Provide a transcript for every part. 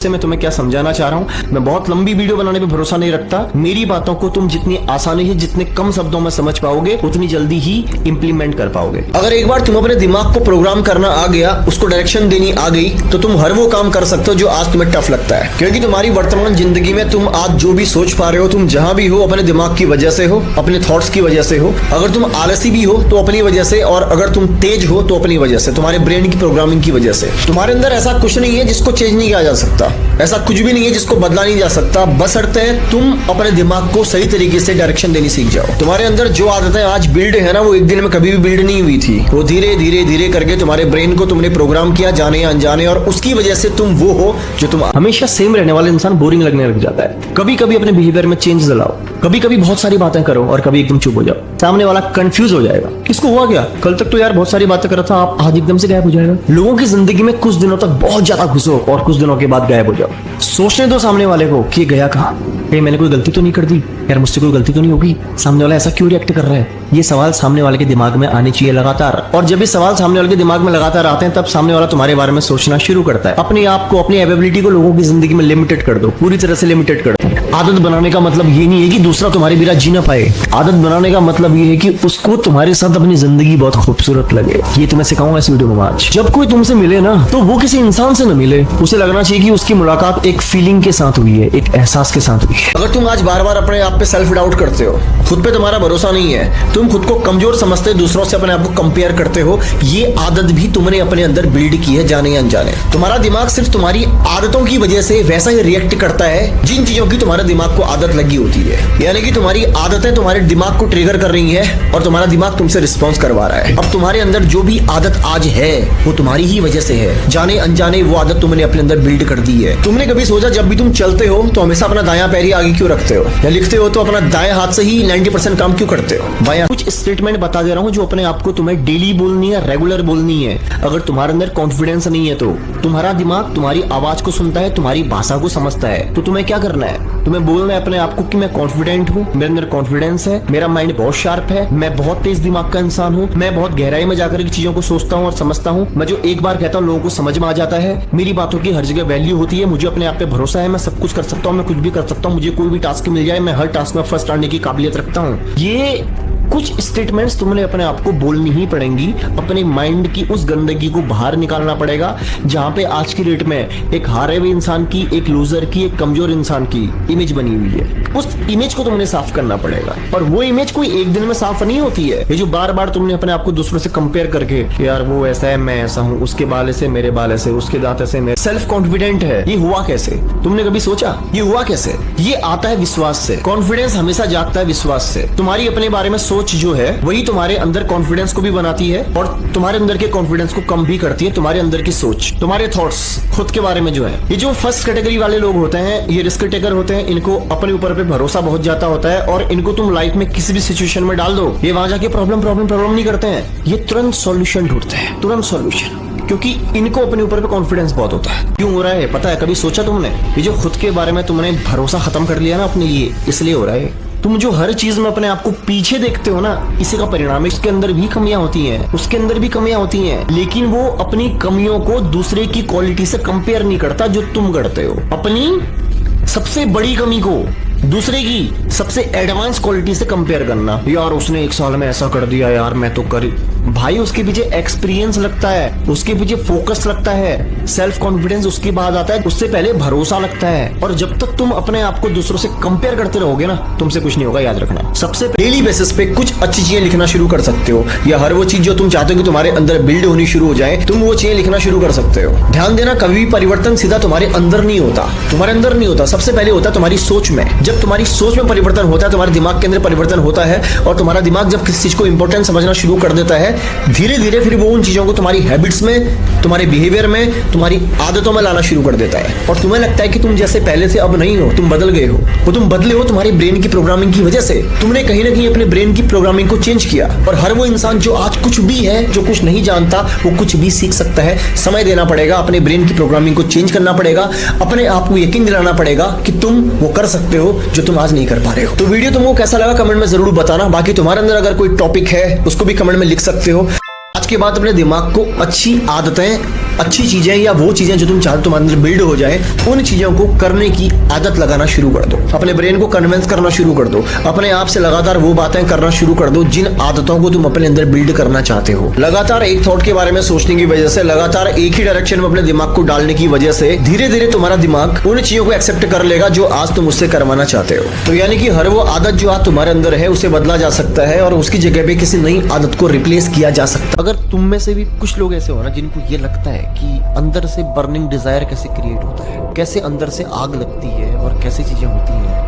से मैं तुम्हें क्या समझाना चाह रहा हूँ। मैं बहुत लंबी वीडियो बनाने पे भरोसा नहीं रखता। मेरी बातों को तुम जितनी आसानी से जितने कम शब्दों में समझ पाओगे उतनी जल्दी ही इंप्लीमेंट कर पाओगे। अगर एक बार तुम अपने दिमाग को प्रोग्राम करना आ गया, उसको डायरेक्शन देनी आ गई, तो तुम हर वो काम कर सकते हो जो आज तुम्हें टफ लगता है। क्योंकि तुम्हारी वर्तमान जिंदगी में तुम आज जो भी सोच पा रहे हो, तुम जहां भी हो अपने दिमाग की वजह से हो, अपने थॉट्स की वजह से हो। अगर तुम आलसी भी हो तो अपनी वजह से, और अगर तुम तेज हो तो अपनी वजह से, तुम्हारे ब्रेन की प्रोग्रामिंग की वजह से। तुम्हारे अंदर ऐसा कुछ नहीं है जिसको चेंज नहीं किया जा सकता, ऐसा कुछ भी नहीं है जिसको बदला नहीं जा सकता। बशर्ते तुम अपने दिमाग को सही तरीके से डायरेक्शन देनी सीख जाओ। तुम्हारे अंदर जो आदतें आज बिल्ड है ना, वो एक दिन में कभी भी बिल्ड नहीं हुई थी। वो धीरे धीरे धीरे करके तुम्हारे ब्रेन को तुमने प्रोग्राम किया, जाने अनजाने, और उसकी वजह से तुम वो हो जो तुम। हमेशा सेम रहने वाला इंसान बोरिंग लगने लग जाता है। कभी कभी अपने बिहेवियर में चेंज लाओ, कभी कभी बहुत सारी बातें करो और कभी एकदम चुप हो जाओ। सामने वाला कंफ्यूज हो जाएगा, किसको हुआ क्या, कल तक तो यार बहुत सारी बातें कर रहा था, आप आज एकदम से गायब हो जाएगा। लोगों की जिंदगी में कुछ दिनों तक बहुत ज्यादा घुसो और कुछ दिनों के बाद गायब हो जाओ। सोचने दो सामने वाले को कि गया कहाँ, कहीं मैंने कोई गलती तो नहीं कर दी यार, मुझसे कोई गलती तो नहीं होगी, सामने वाला ऐसा क्यों रिएक्ट कर रहा है। ये सवाल सामने वाले के दिमाग में आने चाहिए लगातार। और जब ये सवाल सामने वाले के दिमाग में लगातार आते हैं, तब सामने वाला तुम्हारे बारे में सोचना शुरू करता है। अपने आप को, अपनी एबिलिटी को लोगों की जिंदगी में लिमिटेड कर दो, पूरी तरह से लिमिटेड कर दो। आदत बनाने का मतलब ये नहीं है कि दूसरा तुम्हारे बिना जी ना पाए। आदत बनाने का मतलब ये है कि उसको तुम्हारे साथ अपनी जिंदगी बहुत खूबसूरत लगे। ये तुम्हें सिखाऊंगा इस वीडियो में आज। जब कोई तुमसे मिले ना, तो वो किसी इंसान से न मिले, उसे लगना चाहिए कि उसकी मुलाकात एक फीलिंग के साथ हुई है, एक एहसास के साथ हुई है। अगर तुम आज बार बार अपने आप पे सेल्फ डाउट करते हो, खुद पे तुम्हारा भरोसा नहीं है, तुम खुद को कमजोर समझते, दूसरों से अपने आप को कंपेयर करते हो, ये आदत भी तुमने अपने अंदर बिल्ड की है जाने अनजाने। तुम्हारा दिमाग सिर्फ तुम्हारी आदतों की वजह से वैसा ही रिएक्ट करता है जिन चीजों की तुम्हारे दिमाग को आदत लगी होती है। यानी कि तुम्हारी आदतें तुम्हारे दिमाग को ट्रिगर कर रही है और तुम्हारा दिमाग तुमसे रिस्पॉन्स करवा रहा है। अब तुम्हारे अंदर जो भी आदत आज है वो तुम्हारी ही वजह से है, जाने अनजाने वो आदत तुमने अपने अंदर बिल्ड कर दी है। तुमने कभी सोचा जब भी तुम चलते हो तो हमेशा अपना दायां पैर ही आगे क्यों रखते हो, या लिखते हो तो अपना दाएं हाथ से ही 90% काम क्यों करते हो। बायां कुछ स्टेटमेंट बता दे रहा हूं जो अपने आप को तुम्हें डेली बोलनी है, रेगुलर बोलनी है। अगर तुम्हारे अंदर कॉन्फिडेंस नहीं है तो तुम्हारा दिमाग तुम्हारी आवाज को सुनता है, तुम्हारी भाषा को समझता है, तो तुम्हें क्या करना है, तुम्हें बोलना है अपने आप को कि मैं कॉन्फिडेंट हूँ, मेरे अंदर कॉन्फिडेंस है, मेरा माइंड बहुत शार्प है, मैं बहुत तेज दिमाग का इंसान हूँ, मैं बहुत गहराई में जाकर चीजों को सोचता हूँ और समझता हूँ, मैं जो एक बार कहता हूँ लोगों को समझ में आ जाता है, मेरी बातों की हर जगह वैल्यू होती है, मुझे अपने आप पे भरोसा है, मैं सब कुछ कर सकता हूँ, मैं कुछ भी कर सकता हूँ, मुझे कोई भी टास्क मिल जाए, मैं हर टास्क में फर्स्ट आने की काबिलियत रखता हूँ। ये कुछ स्टेटमेंट्स तुमने अपने आप को बोलनी ही पड़ेंगी। अपने माइंड की उस गंदगी को बाहर निकालना पड़ेगा जहां पे आज की डेट में एक हारे हुए इंसान की, एक लूजर की, एक कमजोर इंसान की इमेज बनी हुई है। उस इमेज को तुमने साफ करना पड़ेगा, और वो इमेज कोई एक दिन में साफ नहीं होती है। ये जो बार बार तुमने अपने आप को दूसरों से कंपेयर करके, यार वो ऐसा है, मैं ऐसा हूँ, उसके बाल ऐसे, मेरे बाल ऐसे, उसके दांत ऐसे, मैं सेल्फ कॉन्फिडेंट है, ये हुआ कैसे, तुमने कभी सोचा ये हुआ कैसे। ये आता है विश्वास से। कॉन्फिडेंस हमेशा जागता है विश्वास से। तुम्हारी अपने बारे में सोच जो है वही तुम्हारे अंदर कॉन्फिडेंस को भी बनाती है और तुम्हारे अंदर के कॉन्फिडेंस को कम भी करती है। तुम्हारे अंदर की सोच, तुम्हारे थॉट्स खुद के बारे में जो है, ये जो फर्स्ट कैटेगरी वाले लोग होते हैं, ये रिस्क टेकर होते हैं, इनको अपने ऊपर पे भरोसा बहुत ज्यादा होता है, और इनको तुम लाइफ में किसी भी सिचुएशन में डाल दो, ये वहां जाके प्रॉब्लम नहीं करते हैं, ये तुरंत सॉल्यूशन ढूंढते हैं, तुरंत सॉल्यूशन, क्योंकि इनको अपने ऊपर पे कॉन्फिडेंस बहुत होता है। क्यों हो रहा है पता है, कभी सोचा तुमने, ये जो खुद के बारे में तुमने भरोसा खत्म कर लिया ना अपने लिए, इसलिए हो रहा है। तुम जो हर चीज में अपने आप को पीछे देखते हो ना, इसी का परिणाम है। उसके अंदर भी कमियां होती हैं, उसके अंदर भी कमियां होती हैं, लेकिन वो अपनी कमियों को दूसरे की क्वालिटी से कंपेयर नहीं करता जो तुम करते हो। अपनी सबसे बड़ी कमी को दूसरे की सबसे एडवांस क्वालिटी से कंपेयर करना, यार उसने 1 साल में ऐसा कर दिया, यार मैं तो कर। भाई उसके पीछे एक्सपीरियंस लगता है, उसके पीछे फोकस लगता है, सेल्फ कॉन्फिडेंस उसके बाद आता है, उससे पहले भरोसा लगता है। और जब तक तुम अपने आप को दूसरों से कंपेयर करते रहोगे ना, तुमसे कुछ नहीं होगा, याद रखना। सबसे डेली बेसिस पे कुछ अच्छी चीजें लिखना शुरू कर सकते हो, या हर वो चीज जो तुम चाहते हो कि तुम्हारे अंदर बिल्ड होनी शुरू हो जाए, तुम वो चीजें लिखना शुरू कर सकते हो। ध्यान देना, कभी भी परिवर्तन सीधा तुम्हारे अंदर नहीं होता, तुम्हारे अंदर नहीं होता, सबसे पहले होता है तुम्हारी सोच में। जब तुम्हारी सोच में परिवर्तन होता है, तुम्हारे दिमाग के अंदर परिवर्तन होता है, और तुम्हारा दिमाग जब किसी चीज को इंपॉर्टेंट समझना शुरू कर देता है, धीरे धीरे फिर वो उन चीजों को तुम्हारी हैबिट्स में, तुम्हारे बिहेवियर में, तुम्हारी आदतों में लाना शुरू कर देता है, और तुम्हें लगता है कि तुम जैसे पहले से अब नहीं हो, तुम बदल गए हो। वो तुम बदले हो तुम्हारी ब्रेन की प्रोग्रामिंग की वजह से। तुमने कहीं ना कहीं अपने ब्रेन की प्रोग्रामिंग को चेंज किया, और हर वो इंसान जो आज कुछ भी है, जो कुछ नहीं जानता, वो कुछ भी सीख सकता है। समय देना पड़ेगा, अपने ब्रेन की प्रोग्रामिंग को चेंज करना पड़ेगा, अपने आप को यकीन दिलाना पड़ेगा कि तुम वो कर सकते हो जो तुम आज नहीं कर पा रहे हो। तो वीडियो तुमको कैसा लगा कमेंट में जरूर बताना। बाकी तुम्हारे अंदर अगर कोई टॉपिक है उसको भी कमेंट में लिख सकते हो। आज के बाद अपने दिमाग को अच्छी आदतें अच्छी चीजें या वो चीजें जो तुम चाहते हो तुम्हारे अंदर बिल्ड हो जाए, उन चीजों को करने की आदत लगाना शुरू कर दो। अपने ब्रेन को कन्विंस करना शुरू कर दो। अपने आप से लगातार वो बातें करना शुरू कर दो जिन आदतों को तुम अपने अंदर बिल्ड करना चाहते हो। लगातार एक थॉट के बारे में सोचने की वजह से, लगातार एक ही डायरेक्शन में अपने दिमाग को डालने की वजह से धीरे धीरे तुम्हारा दिमाग उन चीजों को एक्सेप्ट कर लेगा जो आज तुम उससे करवाना चाहते हो। तो यानी कि हर वो आदत जो आज तुम्हारे अंदर है उसे बदला जा सकता है और उसकी जगह पे किसी नई आदत को रिप्लेस किया जा सकता है। अगर तुम में से भी कुछ लोग ऐसे हो ना जिनको ये लगता है कि अंदर से बर्निंग डिजायर कैसे क्रिएट होता है, कैसे अंदर से आग लगती है और कैसे चीजें होती हैं,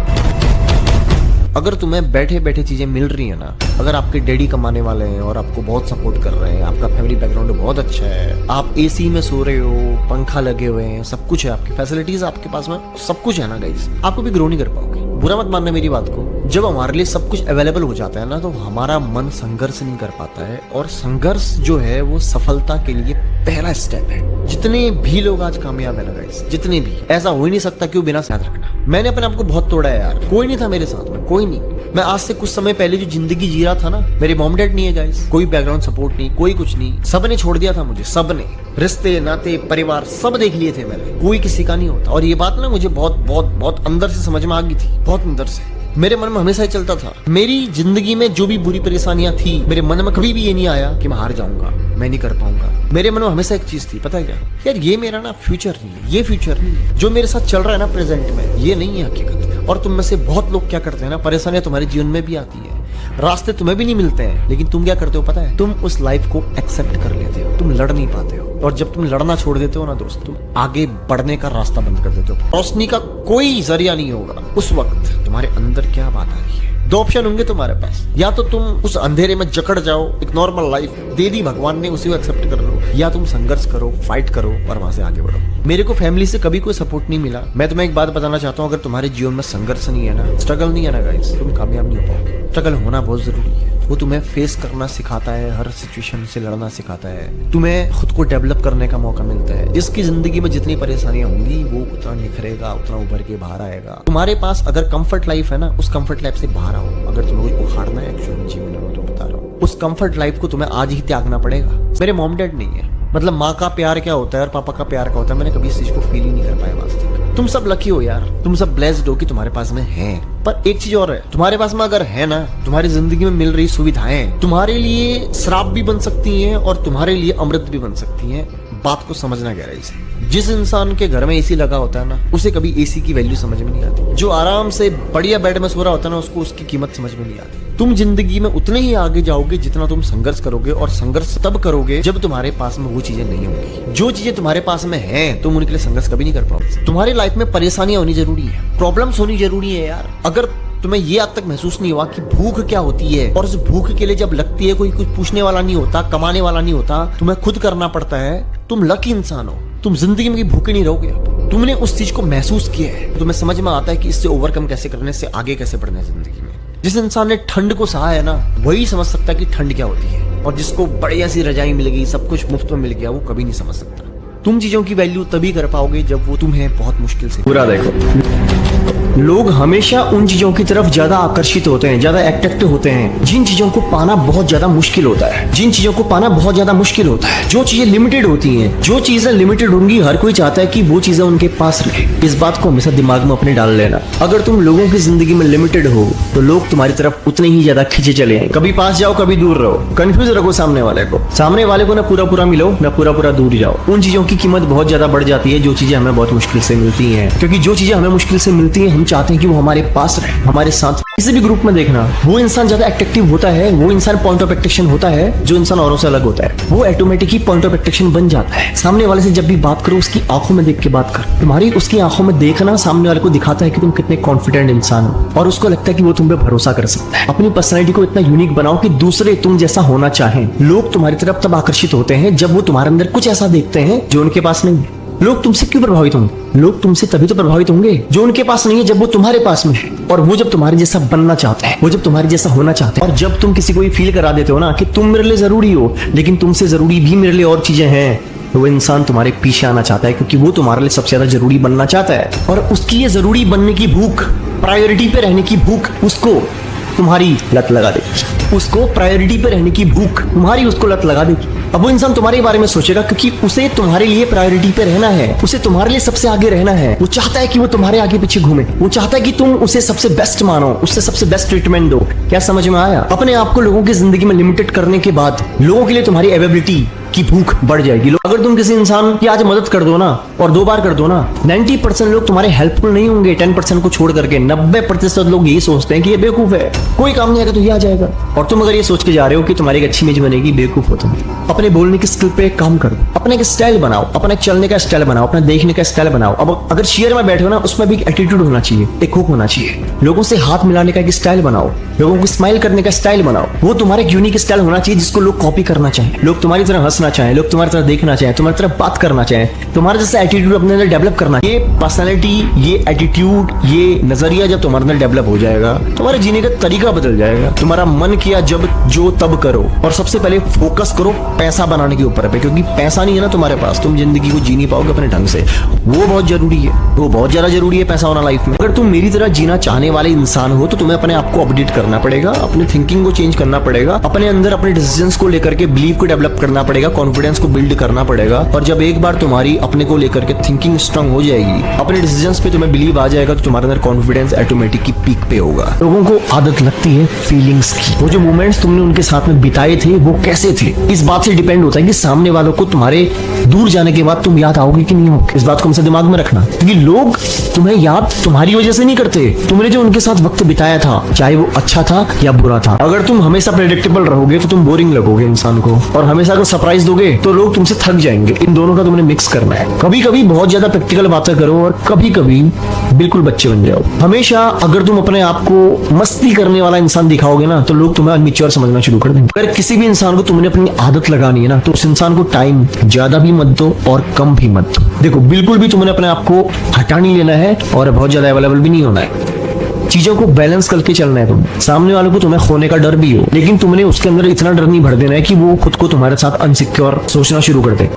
अगर तुम्हें बैठे बैठे चीजें मिल रही है ना, अगर आपके डैडी कमाने वाले हैं और आपको बहुत सपोर्ट कर रहे हैं, आपका फैमिली बैकग्राउंड बहुत अच्छा है, आप एसी में सो रहे हो, पंखा लगे हुए हैं, सब कुछ है, आपकी फैसिलिटीज आपके पास में सब कुछ है ना गाइस, आपको भी ग्रो नहीं कर पाओगे। बुरा मत मानना मेरी बात को। जब हमारे लिए सब कुछ अवेलेबल हो जाता है ना, तो हमारा मन संघर्ष नहीं कर पाता है, और संघर्ष जो है वो सफलता के लिए पहला स्टेप है। जितने भी लोग आज कामयाब है ना गाइस, जितने भी, ऐसा हो ही नहीं सकता कि वो बिना साथ रखना। मैंने अपने आप को बहुत तोड़ा है यार, कोई नहीं था मेरे साथ में, कोई नहीं। मैं आज से कुछ समय पहले जो जिंदगी जी रहा था ना, मेरे मॉम डैड नहीं है गाइस, कोई बैकग्राउंड सपोर्ट नहीं, कोई कुछ नहीं, सबने छोड़ दिया था मुझे, सबने, रिश्ते नाते परिवार सब देख लिए थे मैंने, कोई किसी का नहीं होता। और ये बात ना मुझे बहुत बहुत बहुत अंदर से समझ में आ गई थी, बहुत अंदर से। मेरे मन में हमेशा ही चलता था, मेरी जिंदगी में जो भी बुरी परेशानियां थी, मेरे मन में कभी भी ये नहीं आया कि मैं हार जाऊंगा, मैं नहीं कर पाऊंगा। मेरे मन में हमेशा एक चीज थी, पता है क्या यार, ये मेरा ना फ्यूचर नहीं है, ये फ्यूचर नहीं है, जो मेरे साथ चल रहा है ना प्रेजेंट में, ये नहीं है हकीकत। और तुम में से बहुत लोग क्या करते हैं ना, परेशानियां तुम्हारे जीवन में भी आती है, रास्ते तुम्हें भी नहीं मिलते हैं, लेकिन तुम क्या करते हो पता है, तुम उस लाइफ को एक्सेप्ट कर लेते हो, तुम लड़ नहीं पाते हो। और जब तुम लड़ना छोड़ देते हो ना दोस्त, तुम आगे बढ़ने का रास्ता बंद कर देते हो, रोशनी का कोई जरिया नहीं होगा। उस वक्त तुम्हारे अंदर क्या बात आ रही है, दो ऑप्शन होंगे तुम्हारे पास, या तो तुम उस अंधेरे में जकड़ जाओ, एक नॉर्मल लाइफ दे दी भगवान ने, उसी को एक्सेप्ट कर लो, या तुम संघर्ष करो, फाइट करो और वहां से आगे बढ़ो। मेरे को फैमिली से कभी कोई सपोर्ट नहीं मिला। मैं तुम्हें एक बात बताना चाहता हूँ, अगर तुम्हारे जीवन में संघर्ष नहीं है ना, स्ट्रगल नहीं है ना गाइस, तुम कामयाब नहीं हो पाओगे। स्ट्रगल होना बहुत जरूरी है, वो तुम्हें फेस करना सिखाता है, हर सिचुएशन से लड़ना सिखाता है, तुम्हें खुद को डेवलप करने का मौका मिलता है। जिसकी जिंदगी में जितनी परेशानियां होंगी वो उतना निखरेगा, उतना उभर के बाहर आएगा। तुम्हारे पास अगर कंफर्ट लाइफ है ना, उस कंफर्ट लाइफ से बाहर आओ। अगर तुम्हें कुछ उखाड़ना है एक्चुअली जीवन में, तो बता रहा हूँ, उस कंफर्ट लाइफ को तुम्हें आज ही त्यागना पड़ेगा। मेरे मॉम डैड नहीं है, मतलब माँ का प्यार क्या होता है और पापा का प्यार क्या होता है, मैंने कभी इस चीज को फील ही नहीं कर पाया आज तक। तुम सब लकी हो यार, तुम सब ब्लेस्ड हो कि तुम्हारे पास में है। पर एक चीज और है, तुम्हारे पास में अगर है ना, तुम्हारी जिंदगी में मिल रही सुविधाएं तुम्हारे लिए श्राप भी बन सकती हैं और तुम्हारे लिए अमृत भी बन सकती हैं। बात को समझना गहराई से। जिस इंसान के घर में एसी लगा होता है ना, उसे कभी एसी की वैल्यू समझ में नहीं आती। जो आराम से बढ़िया बेड में सो रहा होता है ना, उसको उसकी कीमत समझ में नहीं आती। तुम जिंदगी में उतने ही आगे जाओगे जितना तुम संघर्ष करोगे, और संघर्ष तब करोगे जब तुम्हारे पास में वो चीजें नहीं होंगी। जो चीजें तुम्हारे पास में हैं, तुम उनके लिए संघर्ष कभी नहीं कर पाओगे। तुम्हारी लाइफ में परेशानियां होनी जरूरी है, प्रॉब्लम्स होनी जरूरी है यार। अगर तुम्हें ये आज तक महसूस नहीं हुआ कि भूख क्या होती है, और उस भूख के लिए जब लगती है, कोई कुछ पूछने वाला नहीं होता, कमाने वाला नहीं होता, तुम्हें खुद करना पड़ता है, तुम लकी इंसान हो। तुम जिंदगी में भूखे नहीं रहोगे। तुमने उस चीज को महसूस किया है, तुम्हें समझ में आता है कि इससे ओवरकम कैसे करने से आगे कैसे बढ़ना है जिंदगी में। जिस इंसान ने ठंड को सहा है ना, वही समझ सकता है कि ठंड क्या होती है। और जिसको बढ़िया सी रजाई मिल गई, सब कुछ मुफ्त में मिल गया, वो कभी नहीं समझ सकता। तुम चीजों की वैल्यू तभी कर पाओगे जब वो तुम्हें बहुत मुश्किल से। पूरा देखो, लोग हमेशा उन चीजों की तरफ ज्यादा आकर्षित होते हैं, ज्यादा अट्रैक्टिव होते हैं जिन चीजों को पाना बहुत ज्यादा मुश्किल होता है। जिन चीजों को पाना बहुत ज्यादा मुश्किल होता है, जो चीजें लिमिटेड होती हैं, जो चीजें लिमिटेड होंगी, हर कोई चाहता है कि वो चीजें उनके पास रहे। इस बात को हमेशा दिमाग में अपने डाल लेना। अगर तुम लोगों की जिंदगी में लिमिटेड हो, तो लोग तुम्हारी तरफ उतने ही ज्यादा खींचे चले आएंगे। कभी पास जाओ, कभी दूर रहो, कंफ्यूज रखो सामने वाले को। सामने वाले को ना पूरा पूरा मिलो, ना पूरा पूरा दूर जाओ। उन चीजों की कीमत बहुत ज्यादा बढ़ जाती है जो चीजें हमें बहुत मुश्किल से मिलती हैं, क्योंकि जो चीजें हमें मुश्किल से मिलती हैं, हम चाहते हैं कि वो हमारे पास रहे, हमारे साथ। किसी भी ग्रुप में देखना, वो इंसान ज्यादा अट्रैक्टिव होता है, वो इंसान पॉइंट ऑफ अट्रैक्शन होता है, जो इंसान औरों से अलग होता है, वो automatic he point of attraction बन जाता है। सामने वाले से जब भी बात करो, उसकी आंखों में देख के बात कर। तुम्हारी उसकी आंखों में देखना सामने वाले को दिखाता है कि तुम कितने कॉन्फिडेंट इंसान हो, और उसको लगता है कि वो तुम पे भरोसा कर सकता है। अपनी पर्सनैलिटी को इतना यूनिक बनाओ कि दूसरे तुम जैसा होना चाहें। लोग तुम्हारी तरफ तब आकर्षित होते हैं जब वो तुम्हारे अंदर कुछ ऐसा देखते हैं जो उनके पास नहीं है। लोग तुमसे क्यों प्रभावित होंगे? लोग तुमसे तभी तो प्रभावित होंगे जो उनके पास नहीं है, जब वो तुम्हारे पास में है, और वो जब तुम्हारे जैसा बनना चाहते हैं, वो जब तुम्हारे जैसा होना चाहते हैं। और जब तुम किसी को ये फील करा देते हो ना कि तुम मेरे लिए जरूरी हो, लेकिन तुमसे जरूरी भी मेरे लिए और चीजें हैं, तो वो इंसान तुम्हारे पीछे आना चाहता है, क्योंकि वो तुम्हारे लिए सबसे ज्यादा जरूरी बनना चाहता है। और उसकी ये जरूरी बनने की भूख, प्रायोरिटी पे रहने की भूख, उसको तुम्हारी लत लगा देगी। उसको प्रायोरिटी पे रहने की भूख तुम्हारी उसको लत लगा देगी। अब वो इंसान तुम्हारे बारे में सोचेगा क्योंकि उसे तुम्हारे लिए प्रायोरिटी पे रहना है, उसे तुम्हारे लिए सबसे आगे रहना है। वो चाहता है कि वो तुम्हारे आगे पीछे घूमे, वो चाहता है कि तुम उसे सबसे बेस्ट मानो, उससे सबसे बेस्ट ट्रीटमेंट दो। क्या समझ में आया? अपने आप को लोगों की जिंदगी में लिमिटेड करने के बाद लोगों के लिए तुम्हारी अवेलेबिलिटी की भूख बढ़ जाएगी। अगर तुम किसी इंसान की आज मदद कर दो ना और 2 बार कर दो ना, 90% लोग तुम्हारे हेल्पफुल नहीं होंगे। 10% को छोड़ करके 90% लोग यही सोचते हैं कि ये बेवकूफ है, कोई काम नहीं आएगा तो ये आ जाएगा। और तुम अगर ये सोच के जा रहे हो कि तुम्हारी एक अच्छी इमेज बनेगी, बेवकूफ हो तुम। अपने बोलने की स्किल पे काम करो, अपना एक स्टाइल बनाओ, अपना चलने का स्टाइल बनाओ, अपना देखने का स्टाइल बनाओ। अब अगर चेयर में बैठे हो ना, उसमें भी एक एटीट्यूड होना चाहिए, एक हुक होना चाहिए। लोगों से हाथ मिलाने का एक स्टाइल बनाओ, लोगों को स्माइल करने का स्टाइल बनाओ। वो तुम्हारा एक यूनिक स्टाइल होना चाहिए जिसको लोग कॉपी करना चाहें, लोग तुम्हारी तरह हंसना चाहें, लोग तुम्हारी तरह देखना चाहें, तुम्हारी तरह बात करना चाहें, तुम्हारे जैसा एटीट्यूड अपने अंदर डेवलप करना। ये पर्सनालिटी, ये एटीट्यूड, ये नजरिया जब तुम्हारे अंदर डेवलप हो जाएगा, तुम्हारे जीने का तरीका बदल जाएगा। तुम्हारा मन किया जब जो तब करो, और सबसे पहले फोकस करो पैसा बनाने के ऊपर पे, क्योंकि पैसा नहीं है ना तुम्हारे पास, तुम जिंदगी को जी नहीं पाओगे अपने ढंग से। वो बहुत जरूरी है, वो बहुत ज्यादा जरूरी है पैसा होना लाइफ में। अगर तुम मेरी तरह जीना चाहने वाले इंसान हो तो तुम्हें अपने आप को अपडेट करना पड़ेगा, अपनी थिंकिंग को चेंज करना पड़ेगा, अपने अंदर अपने डिसीजंस को लेकर के बिलीव को डेवलप करना पड़ेगा, कॉन्फिडेंस को बिल्ड करना पड़ेगा। और जब एक बार तुम्हारी अपने को लेकर के थिंकिंग स्ट्रांग हो जाएगी, अपने डिसीजंस पे तुम्हें बिलीव आ जाएगा, तो तुम्हारे अंदर कॉन्फिडेंस ऑटोमेटिक की पीक पे होगा। लोगों को आदत लगती है फीलिंग्स की। वो जो मोमेंट्स तुमने उनके साथ में बिताए थे वो कैसे थे, इस बात से डिपेंड होता है कि सामने वालों को तुम्हारे दूर जाने के बाद तुम याद आओगे कि नहीं हो। इस बात को हमसे दिमाग में रखना, क्योंकि लोग तुम्हें याद तुम्हारी वजह से नहीं करते, तुमने जो उनके साथ वक्त बिताया था, चाहे वो अच्छा था या बुरा था। अगर तुम हमेशा प्रेडिक्टेबल रहोगे तो तुम बोरिंग लगोगे इंसान को, और हमेशा अगर सरप्राइज दोगे तो लोग तुमसे थक जाएंगे। इन दोनों का तुमने मिक्स करना है। कभी कभी बहुत ज्यादा प्रैक्टिकल बातें करो और कभी कभी बिल्कुल बच्चे बन जाओ। हमेशा अगर तुम अपने आप को मस्ती करने वाला इंसान दिखाओगे ना, तो लोग तुम्हें अनमेच्योर समझना शुरू कर देंगे। अगर किसी भी इंसान को तुमने अपनी आदत लगानी है ना, तो उस इंसान को टाइम ज्यादा भी मत दो और कम भी मत दो। देखो, बिल्कुल भी तुमने अपने आप को हटा नहीं लेना है और बहुत ज्यादा अवेलेबल भी नहीं होना है। चीजों को बैलेंस करके चलना है। तुम सामने वालों को तुम्हें खोने का डर भी हो, लेकिन तुमने उसके अंदर इतना डर नहीं भर देना है कि वो खुद को तुम्हारे साथ अनसिक्योर सोचना शुरू कर दे।